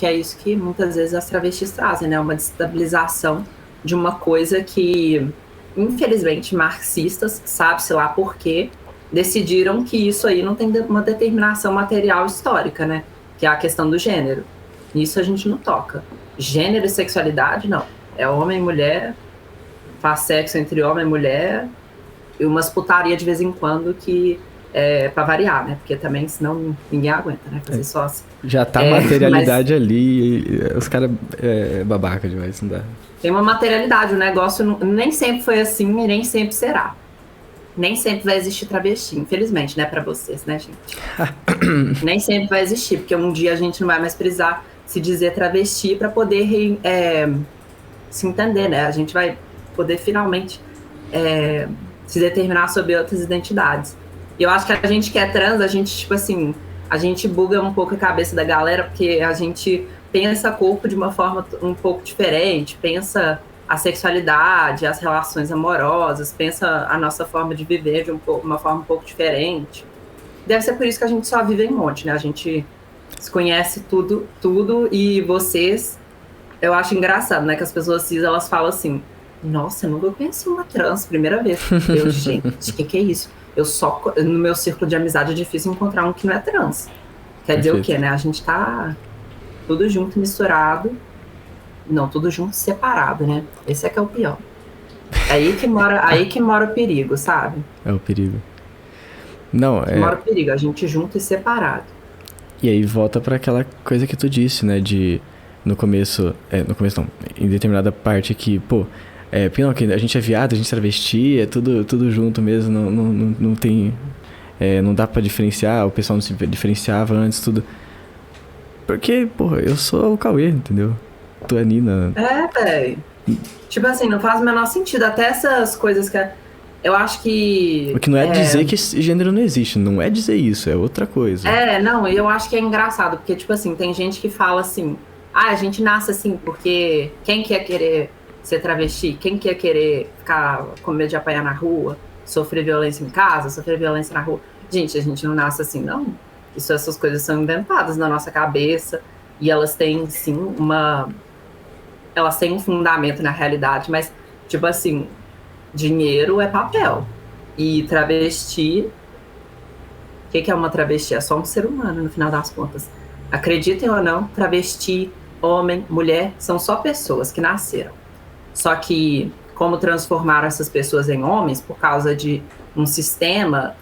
que é isso que muitas vezes as travestis trazem, né? Uma destabilização de uma coisa que, infelizmente, marxistas, sabe-se lá por quê, decidiram que isso aí não tem uma determinação material histórica, né? Que é a questão do gênero. Nisso a gente não toca. Gênero e sexualidade, não. É homem e mulher, faz sexo entre homem e mulher, e umas putaria de vez em quando que é pra variar, né? Porque também, senão, ninguém aguenta, né? Fazer só assim. Já tá a materialidade ali, os caras babaca demais, não dá. Tem uma materialidade, o negócio nem sempre foi assim e nem sempre será. Nem sempre vai existir travesti, infelizmente, né, pra vocês, né, gente? Nem sempre vai existir, porque um dia a gente não vai mais precisar se dizer travesti pra poder se entender, né? A gente vai poder finalmente se determinar sobre outras identidades. E eu acho que a gente que é trans, a gente, tipo assim, a gente buga um pouco a cabeça da galera, porque a gente pensa corpo de uma forma um pouco diferente, pensa a sexualidade, as relações amorosas, pensa a nossa forma de viver de uma forma um pouco diferente. Deve ser por isso que a gente só vive em monte, né? A gente se conhece tudo, e vocês, eu acho engraçado, né? Que as pessoas cis, elas falam assim, nossa, eu nunca conheci uma trans, primeira vez. Eu, gente, o que é isso? No meu círculo de amizade é difícil encontrar um que não é trans. Quer dizer o quê, né? A gente tá tudo junto, misturado. Não, tudo junto, separado, né? Esse é que é o pior. É aí que mora o perigo, sabe? É o perigo. Não, mora o perigo, a gente junto e separado. E aí volta pra aquela coisa que tu disse, né? No começo não, em determinada parte que, pô, porque a gente é viado, a gente é travesti, é tudo junto mesmo, não tem... não dá pra diferenciar, o pessoal não se diferenciava antes, tudo. Porque, porra, eu sou o Cauê, entendeu? Tu é a Nina. Velho. Tipo assim, não faz o menor sentido. Até essas coisas que... Eu acho que... O que não é dizer que esse gênero não existe, não é dizer isso, é outra coisa. Não, e eu acho que é engraçado, porque, tipo assim, tem gente que fala assim, a gente nasce assim, porque quem que ia querer ser travesti? Quem que ia querer ficar com medo de apanhar na rua? Sofrer violência em casa? Sofrer violência na rua? Gente, a gente não nasce assim, não. Essas coisas são inventadas na nossa cabeça, e elas têm, sim, elas têm um fundamento na realidade, mas, tipo assim, dinheiro é papel. E travesti... O que é uma travesti? É só um ser humano, no final das contas. Acreditem ou não, travesti, homem, mulher, são só pessoas que nasceram. Só que, como transformaram essas pessoas em homens por causa de um sistema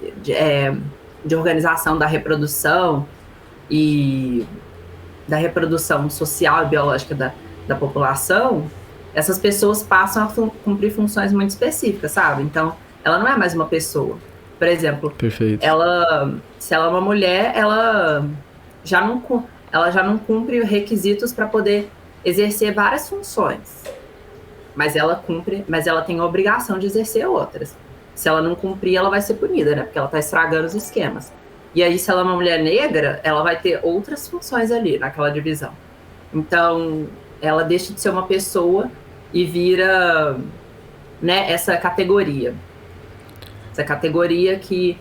de organização da reprodução e da reprodução social e biológica da população, essas pessoas passam a cumprir funções muito específicas, sabe? Então, ela não é mais uma pessoa. Por exemplo, Perfeito. Se ela é uma mulher, ela já não cumpre requisitos para poder exercer várias funções. Mas ela tem a obrigação de exercer outras. Se ela não cumprir, ela vai ser punida, né? Porque ela está estragando os esquemas. E aí, se ela é uma mulher negra, ela vai ter outras funções ali naquela divisão. Então, ela deixa de ser uma pessoa e vira, né, essa categoria. Essa categoria que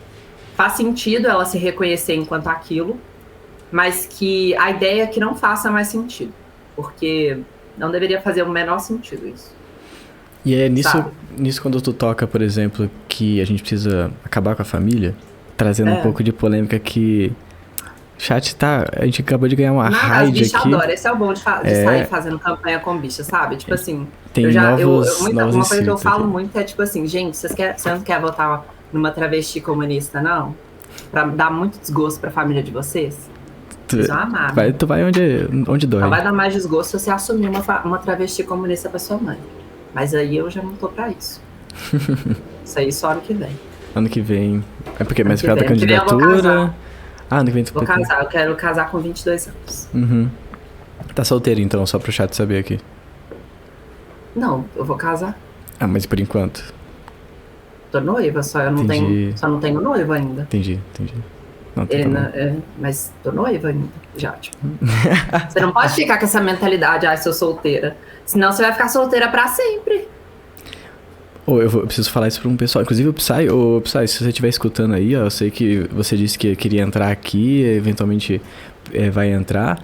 faz sentido ela se reconhecer enquanto aquilo, mas que a ideia é que não faça mais sentido, porque não deveria fazer o menor sentido isso. E é nisso quando tu toca, por exemplo, que a gente precisa acabar com a família, trazendo um pouco de polêmica que... Chat a gente acabou de ganhar uma raid aqui. Adoro, esse é o bom de sair fazendo campanha com bicha, sabe? Tipo assim, tem uma coisa que eu falo muito é tipo assim, gente, você não quer votar numa travesti comunista, não? Pra dar muito desgosto pra família de vocês? Vocês vão amar, né? Tu vai onde dói. Só vai dar mais desgosto se você assumir uma travesti comunista pra sua mãe. Mas aí eu já não tô pra isso. Isso aí só ano que vem. Ano que vem. É porque mais perto da candidatura... ano que vem tu vou casar, eu quero casar com 22 anos. Uhum. Tá solteiro então, só pro chat saber aqui. Não, eu vou casar. Mas por enquanto? Tô noiva, só não tenho noivo ainda. Entendi. Não, mas tô noiva ainda, já, tipo. Você não pode ficar com essa mentalidade, sou solteira. Senão você vai ficar solteira pra sempre. Eu preciso falar isso pra um pessoal. Inclusive o Psy, se você estiver escutando aí, eu sei que você disse que queria entrar aqui, eventualmente vai entrar.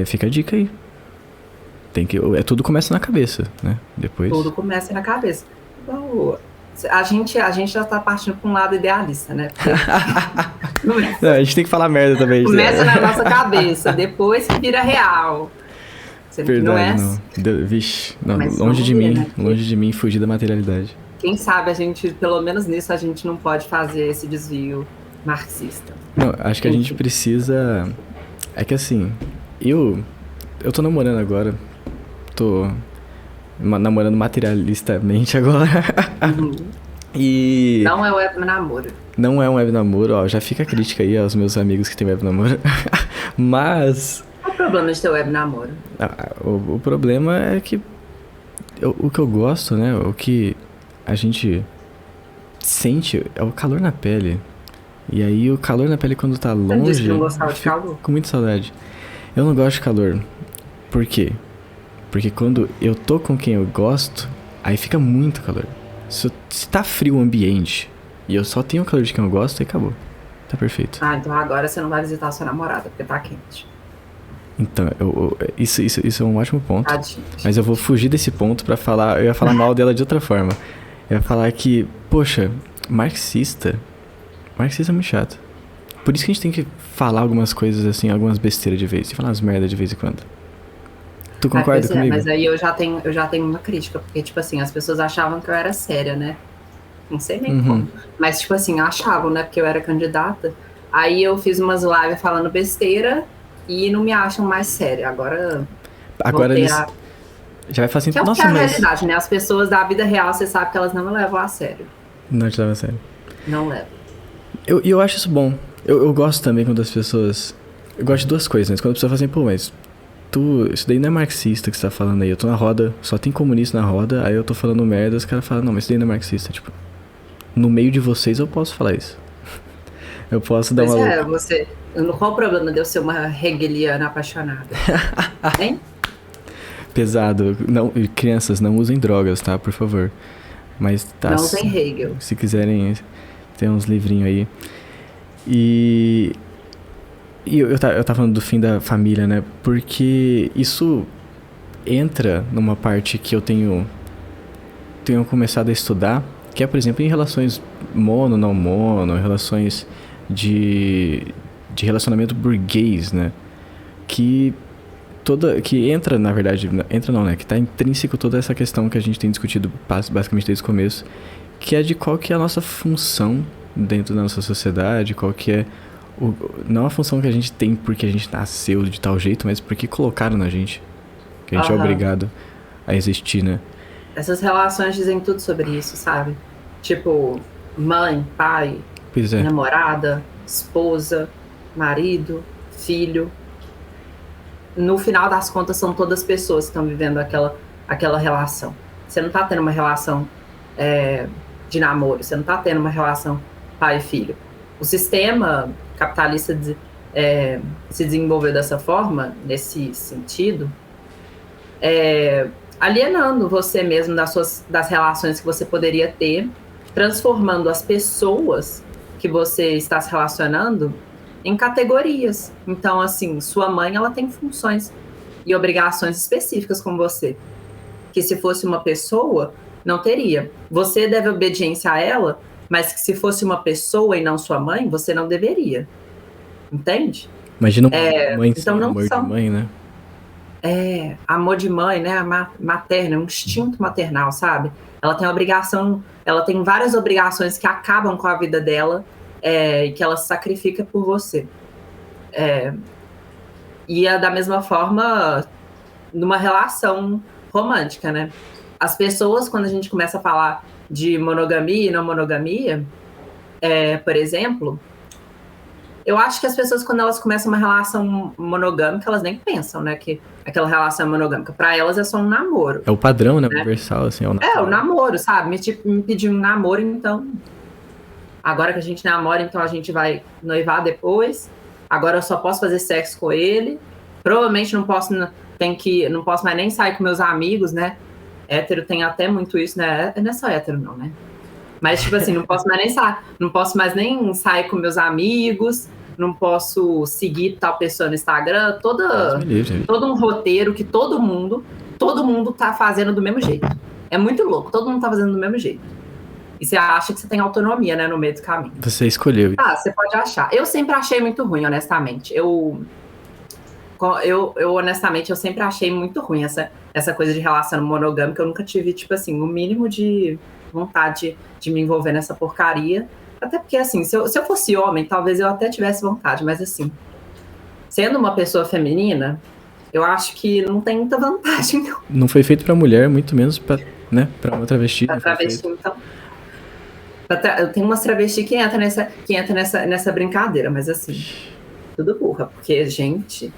fica a dica aí. Tudo começa na cabeça, né? Depois... Tudo começa na cabeça. Igual, a gente já tá partindo pra um lado idealista, né? Não, a gente tem que falar merda também. Começa na nossa cabeça, depois que vira real. Verdade, não é não. Vixe, não, Mas longe de mim, né? longe de mim fugir da materialidade. Quem sabe a gente, pelo menos nisso, a gente não pode fazer esse desvio marxista. Não, acho que a gente precisa... É que assim, eu tô namorando agora, tô namorando materialistamente agora. Uhum. E... Não é web namoro. Não é um web namoro, ó, já fica a crítica aí aos meus amigos que tem web namoro. Mas... Qual o problema de ter web namoro? O problema é que o que eu gosto, né, o que a gente sente é o calor na pele. E aí o calor na pele quando tá longe... Você disse que não gostava de calor? Com muita saudade. Eu não gosto de calor. Por quê? Porque quando eu tô com quem eu gosto, aí fica muito calor. Se tá frio o ambiente e eu só tenho o calor de quem eu gosto, aí acabou. Tá perfeito. Ah, então agora você não vai visitar a sua namorada, porque tá quente. Então, isso é um ótimo ponto. Tadinho. Mas eu vou fugir desse ponto pra falar... Eu ia falar mal dela de outra forma. Eu ia falar que, poxa, marxista é muito chato. Por isso que a gente tem que falar algumas coisas assim, algumas besteiras de vez. E falar umas merda de vez em quando. Tu concorda comigo? Mas aí eu já tenho uma crítica, porque, tipo assim, as pessoas achavam que eu era séria, né? Não sei nem como. Mas, tipo assim, achavam, né? Porque eu era candidata. Aí eu fiz umas lives falando besteira e não me acham mais séria. Agora eles... Já vai fazer assim, que é o que é a realidade, né? As pessoas da vida real, você sabe que elas não me levam a sério. Não te levam a sério. Não levam. Eu acho isso bom. Eu gosto também quando as pessoas... Eu gosto de duas coisas, né? Quando a pessoa fala assim, pô, mas... Isso daí não é marxista que você tá falando aí. Eu tô na roda, só tem comunista na roda, aí eu tô falando merda, os caras falam, não, mas isso daí não é marxista. Tipo, no meio de vocês eu posso falar isso. Eu posso dar uma... você... Qual o problema de eu ser uma hegeliana apaixonada? Hein? Pesado. Não, crianças, não usem drogas, tá? Por favor. Mas tá... Não usem Hegel. Se quiserem, tem uns livrinhos aí. E eu tava falando do fim da família, né? Porque isso entra numa parte que eu tenho começado a estudar, que é, por exemplo, em relações mono, não mono, relações de relacionamento burguês, né? Que entra, na verdade, entra não, né? Que tá intrínseco toda essa questão que a gente tem discutido basicamente desde o começo, que é de qual que é a nossa função dentro da nossa sociedade, qual que é não a função que a gente tem porque a gente nasceu de tal jeito, mas porque colocaram na gente, que a gente é obrigado a existir, né? Essas relações dizem tudo sobre isso, sabe? Tipo, mãe, pai, namorada, esposa, marido, filho. No final das contas, são todas pessoas que estão vivendo aquela relação. Você não tá tendo uma relação de namoro, você não tá tendo uma relação pai e filho. O sistema capitalista se desenvolveu dessa forma, nesse sentido, alienando você mesmo das relações que você poderia ter, transformando as pessoas que você está se relacionando em categorias. Então, assim, sua mãe, ela tem funções e obrigações específicas com você, que se fosse uma pessoa, não teria. Você deve obediência a ela, mas que se fosse uma pessoa e não sua mãe, você não deveria. Entende? Imagina mãe então não amor são, de mãe, né? Amor de mãe, né? Materna, um instinto maternal, sabe? Ela tem obrigação, ela tem várias obrigações que acabam com a vida dela, e que ela sacrifica por você. E é da mesma forma numa relação romântica, né? As pessoas, quando a gente começa a falar de monogamia e não monogamia, por exemplo, eu acho que as pessoas, quando elas começam uma relação monogâmica, elas nem pensam, né, que aquela relação é monogâmica. Pra elas é só um namoro. É o padrão, né? Universal, assim. O namoro, sabe? Me pediu um namoro, então... Agora que a gente namora, então a gente vai noivar depois. Agora eu só posso fazer sexo com ele. Provavelmente não posso mais nem sair com meus amigos, né? Hétero tem até muito isso, né? Não é só hétero, não, né? Mas, tipo assim, não posso mais nem sair com meus amigos, não posso seguir tal pessoa no Instagram, todo um roteiro que todo mundo tá fazendo do mesmo jeito. É muito louco, todo mundo tá fazendo do mesmo jeito. E você acha que você tem autonomia, né, no meio do caminho. Você escolheu. Você pode achar. Eu sempre achei muito ruim, honestamente. Eu honestamente, eu sempre achei muito ruim essa coisa de relação monogâmica. Eu nunca tive, tipo assim, o mínimo de vontade de me envolver nessa porcaria. Até porque, assim, se eu fosse homem, talvez eu até tivesse vontade. Mas, assim, sendo uma pessoa feminina, eu acho que não tem muita vantagem, não. Não foi feito pra mulher, muito menos pra, né, pra uma travesti. Pra travesti, então... Eu tenho umas travesti que entra nessa brincadeira, mas, assim, tudo burra. Porque, gente...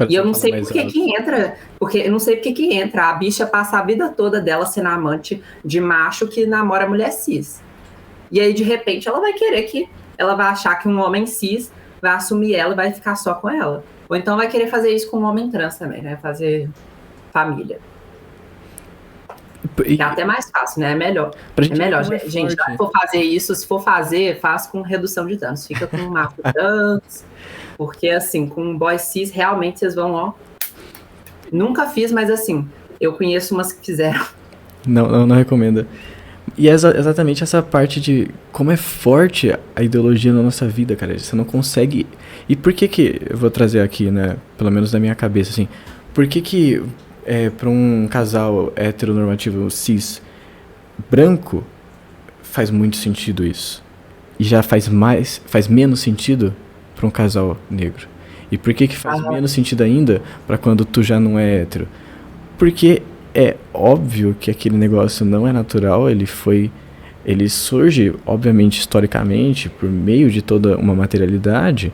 E eu não sei por que entra, porque eu não sei por que entra. A bicha passa a vida toda dela sendo amante de macho que namora mulher cis. E aí, de repente, ela vai querer ela vai achar que um homem cis vai assumir ela e vai ficar só com ela. Ou então vai querer fazer isso com um homem trans também, né? Fazer família. É até mais fácil, né? É melhor. É melhor, gente. Se for fazer isso, faz com redução de danos. Fica com macho trans. Porque, assim, com um boy cis, realmente vocês vão, ó... Nunca fiz, mas, assim, eu conheço umas que fizeram. Não recomendo. E é exatamente essa parte de como é forte a ideologia na nossa vida, cara. Você não consegue... E por que eu vou trazer aqui, né? Pelo menos na minha cabeça, assim. Por que pra um casal heteronormativo cis branco faz muito sentido isso? E já faz menos sentido para um casal negro. E por que faz menos sentido ainda para quando tu já não é hétero? Porque é óbvio que aquele negócio não é natural, ele surge, obviamente, historicamente, por meio de toda uma materialidade,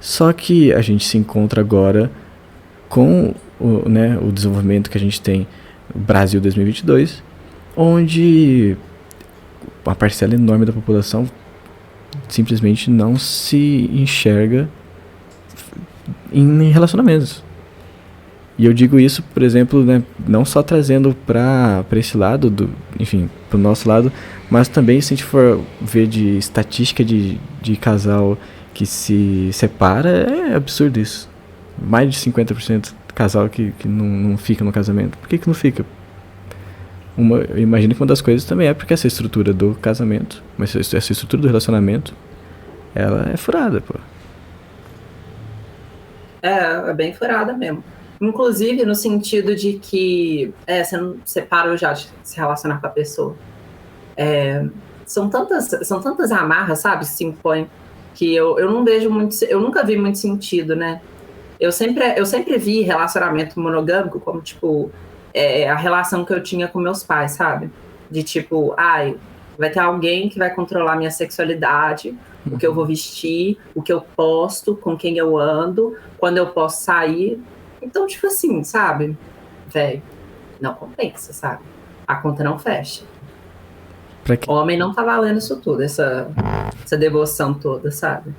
só que a gente se encontra agora com o desenvolvimento que a gente tem no Brasil 2022, onde uma parcela enorme da população simplesmente não se enxerga em relacionamentos. E eu digo isso, por exemplo, né, não só trazendo para esse lado, enfim, para o nosso lado, mas também se a gente for ver de estatística de casal que se separa, é absurdo isso. Mais de 50% do casal que não fica no casamento. Por que não fica? Eu imagino que uma das coisas também é porque essa estrutura do casamento, mas essa estrutura do relacionamento, ela é furada, pô. É bem furada mesmo. Inclusive no sentido de que você parou já de se relacionar com a pessoa. São tantas amarras, sabe, se impõem, que eu não vejo muito, eu nunca vi muito sentido, né? Eu sempre vi relacionamento monogâmico como, tipo, a relação que eu tinha com meus pais, sabe? De tipo, vai ter alguém que vai controlar minha sexualidade, o que eu vou vestir, o que eu posto, com quem eu ando, quando eu posso sair. Então, tipo assim, sabe? Velho, não compensa, sabe? A conta não fecha. Homem não tá valendo isso tudo, essa devoção toda, sabe?